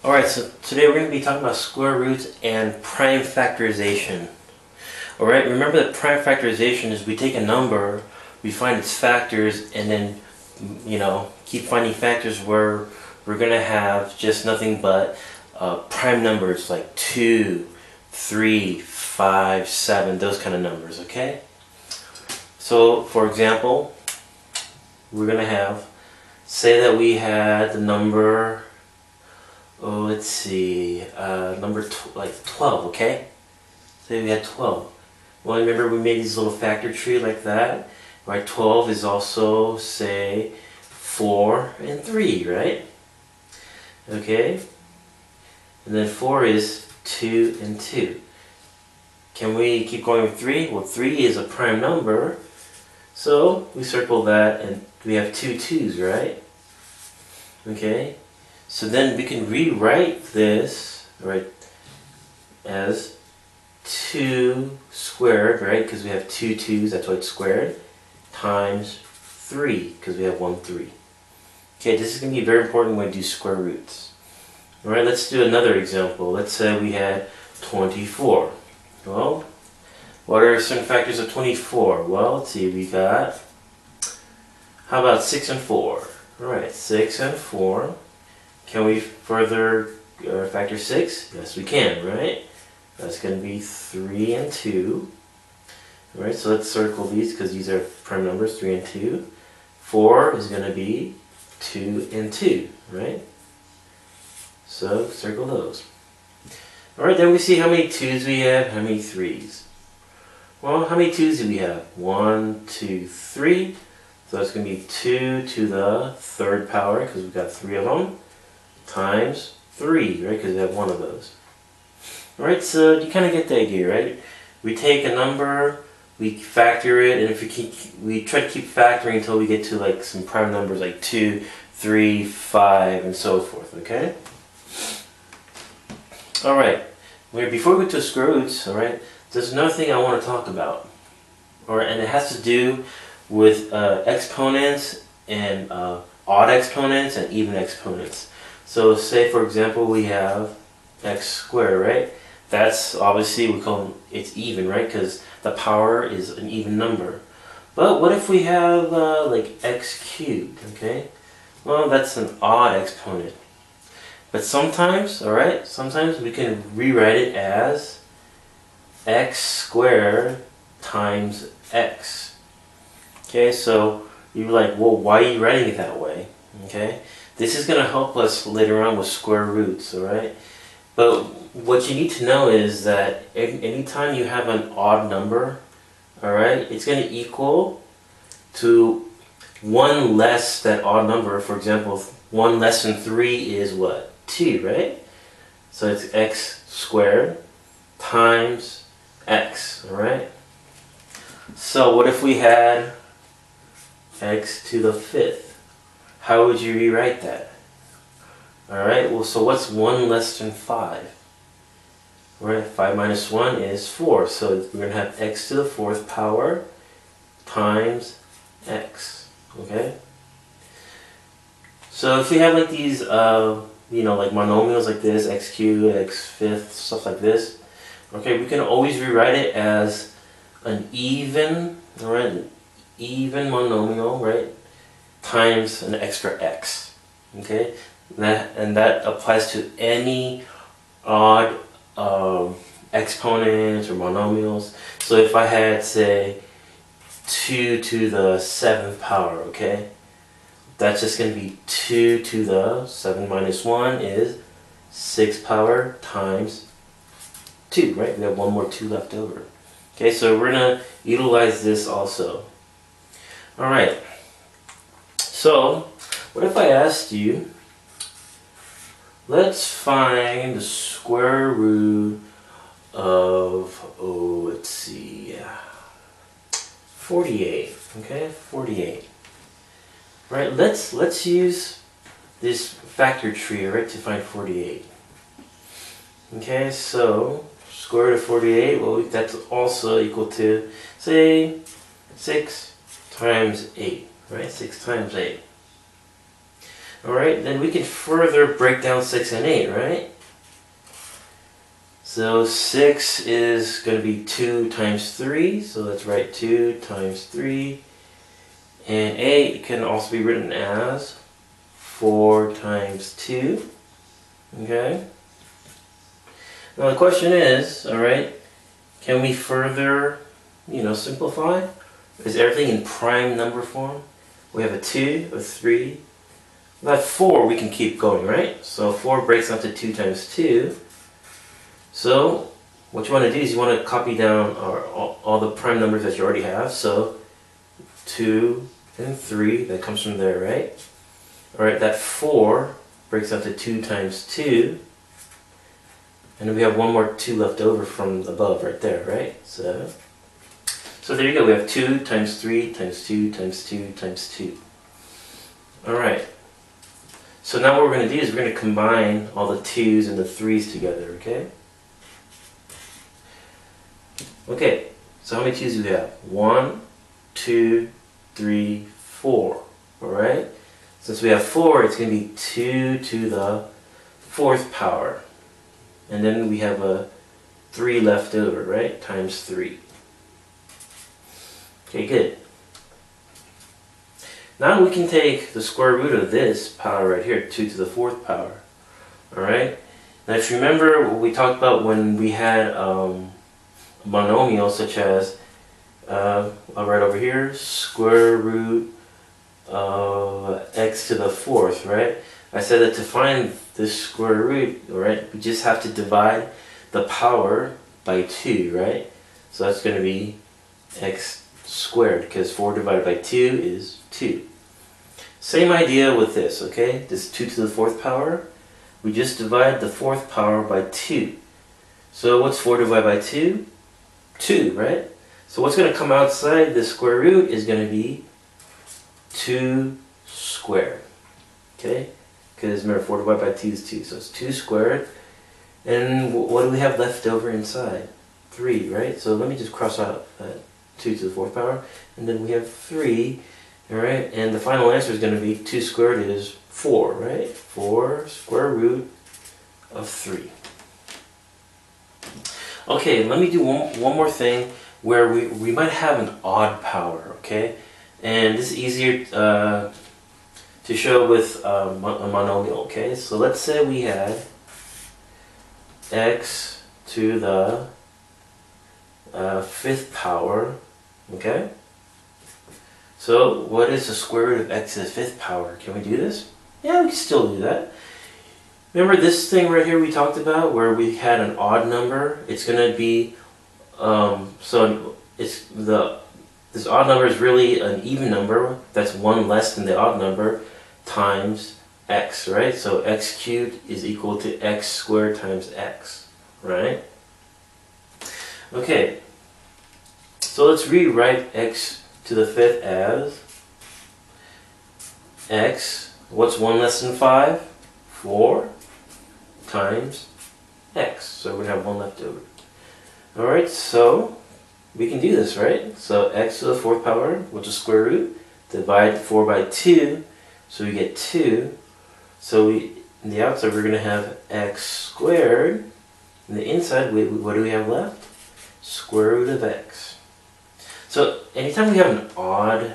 Alright, so today we're going to be talking about square roots and prime factorization. Alright, remember that prime factorization is we take a number, we find its factors, and then, keep finding factors where we're going to have just nothing but prime numbers like 2, 3, 5, 7, those kind of numbers, okay? So, for example, we're going to have, say that we had the number, let's see, number 12, okay? Say we had 12. Well, remember we made these little factor tree like that, right? 12 is also, say, 4 and 3, right? Okay? And then 4 is 2 and 2. Can we keep going with 3? Well, 3 is a prime number, so we circle that and we have two 2's, right? Okay? So then we can rewrite this, right, as 2 squared, right, because we have two 2's, that's why it's squared, times 3, because we have 1 3. Okay, this is going to be very important when we do square roots. Alright, let's do another example. Let's say we had 24. Well, what are certain factors of 24? Well, let's see, we got, how about 6 and 4? Alright, 6 and 4. Can we further factor 6? Yes, we can, right? That's going to be 3 and 2. Alright, so let's circle these because these are prime numbers, 3 and 2. 4 is going to be 2 and 2, right? So circle those. Alright, then we see how many 2's we have, how many 3's. Well, how many 2's do we have? 1, 2, 3. So that's going to be 2 to the third power because we've got 3 of them. Times 3, right? Because we have one of those. Alright, so you kind of get the idea, right? We take a number, we factor it, and if we try to keep factoring until we get to like some prime numbers like 2, 3, 5, and so forth, okay? Alright, before we go to square roots, alright, there's another thing I want to talk about. Alright, and it has to do with exponents and odd exponents and even exponents. So say for example we have x squared, right? That's obviously we call it's even, right? Because the power is an even number. But what if we have like x cubed, okay? Well, that's an odd exponent. But sometimes, alright, sometimes we can rewrite it as x squared times x. Okay, so you're like, well, why are you writing it that way? Okay, this is going to help us later on with square roots, alright? But what you need to know is that anytime you have an odd number, alright, it's going to equal to 1 less that odd number. For example, 1 less than 3 is what? 2, right? So it's x squared times x, alright? So what if we had x to the 5th? How would you rewrite that? Alright, well, so what's 1 less than 5? Alright, 5 minus 1 is 4. So we're going to have x to the 4th power times x. Okay? So if we have like these, like monomials like this, x cubed, x fifth, stuff like this, okay, we can always rewrite it as an even, alright, an even monomial, right, times an extra x. Okay? That applies to any odd exponents or monomials. So if I had, say, 2 to the 7th power, okay, that's just going to be 2 to the 7 minus 1 is 6 power times 2, right? We have one more 2 left over. Okay, so we're going to utilize this also. Alright, so what if I asked you, let's find the square root of, let's see, 48, okay, 48. Right, let's use this factor tree, right, to find 48. Okay, so square root of 48, well, that's also equal to, say, 6 times 8, right, 6 times 8. Alright, then we can further break down 6 and 8, right? So 6 is going to be 2 times 3, so let's write 2 times 3. And 8 can also be written as 4 times 2. Okay? Now the question is, alright, can we further, simplify? Is everything in prime number form? We have a 2, a 3. That 4 we can keep going, right? So 4 breaks down to 2 times 2. So what you want to do is you want to copy down all the prime numbers that you already have. So 2 and 3, that comes from there, right? Alright, that 4 breaks down to 2 times 2. And then we have one more 2 left over from above right there, right? So there you go. We have 2 times 3 times 2 times 2 times 2. Alright. So now what we're going to do is we're going to combine all the 2's and the 3's together, okay? Okay, so how many 2's do we have? 1, 2, 3, 4. Alright? Since we have 4, it's going to be 2 to the 4th power. And then we have a 3 left over, right? Times 3. Okay, good. Now we can take the square root of this power right here, 2 to the 4th power. Alright? Now if you remember what we talked about when we had a monomial such as, I'll write over here, square root of x to the 4th, right? I said that to find this square root, right, we just have to divide the power by 2, right? So that's going to be x squared, because 4 divided by 2 is 2. Same idea with this, okay? This 2 to the 4th power. We just divide the 4th power by 2. So what's 4 divided by 2? 2, right? So what's going to come outside the square root is going to be 2 squared. Okay? Because remember, 4 divided by 2 is 2. So it's 2 squared. And what do we have left over inside? 3, right? So let me just cross out that 2 to the 4th power. And then we have 3. Alright? And the final answer is going to be 2 squared is 4, right? 4 square root of 3. Okay, let me do one more thing where we might have an odd power, okay? And this is easier to show with a monomial, okay? So let's say we had x to the 5th power, okay? So what is the square root of x to the 5th power? Can we do this? Yeah, we can still do that. Remember this thing right here we talked about where we had an odd number? It's going to be, this odd number is really an even number that's 1 less than the odd number times x, right? So x cubed is equal to x squared times x, right? Okay, so let's rewrite x to the 5th as x, what's 1 less than 5? 4 times x. So we have 1 left over. Alright, so we can do this, right? So x to the 4th power, which is square root, divide 4 by 2, so we get 2. So in the outside we're going to have x squared. In the inside, what do we have left? Square root of x. So anytime we have an odd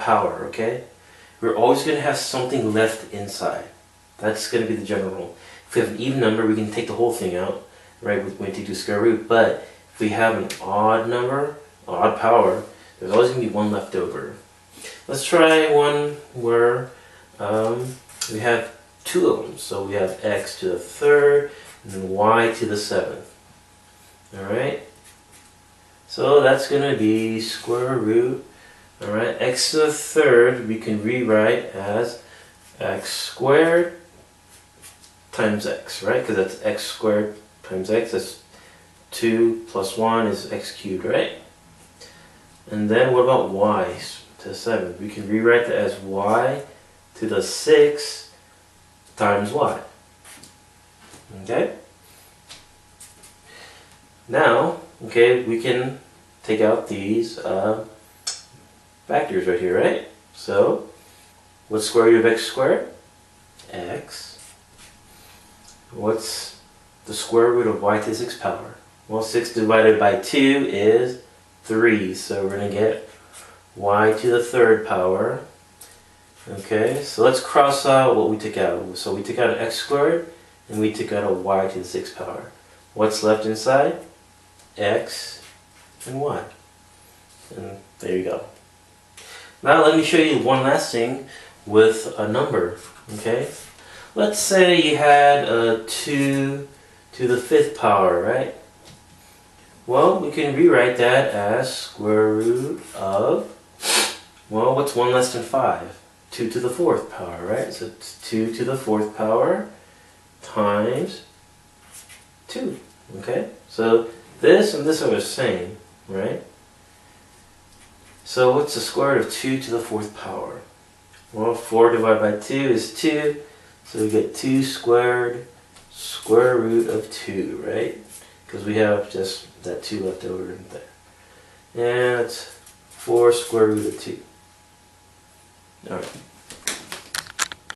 power, okay, we're always going to have something left inside. That's going to be the general rule. If we have an even number, we can take the whole thing out, right, when to do square root. But if we have an odd number, odd power, there's always going to be 1 left over. Let's try one where we have 2 of them. So we have x to the 3rd and then y to the 7th. Alright? So that's going to be square root. Alright, x to the 3rd we can rewrite as x squared times x, right? Because that's x squared times x. That's 2 plus 1 is x cubed, right? And then what about y to the 7th? We can rewrite that as y to the 6th times y. Okay? Now, okay, we can take out these factors right here, right? So What's square root of x squared? X. What's the square root of y to the 6th power? Well, 6 divided by 2 is 3, so we're going to get y to the 3rd power. Okay, so let's cross out what we took out. So we took out an x squared, and we took out a y to the 6th power. What's left inside? X and y. And there you go. Now let me show you one last thing with a number. Okay, let's say you had a 2 to the 5th power, right? Well, we can rewrite that as square root of, well, what's 1 less than 5? 2 to the 4th power, right? So it's 2 to the 4th power times 2, okay? So this and this are the same, right? So what's the square root of 2 to the 4th power? Well, 4 divided by 2 is 2, so we get 2 squared square root of 2, right? Because we have just that 2 left over in there. And it's 4 square root of 2. Alright.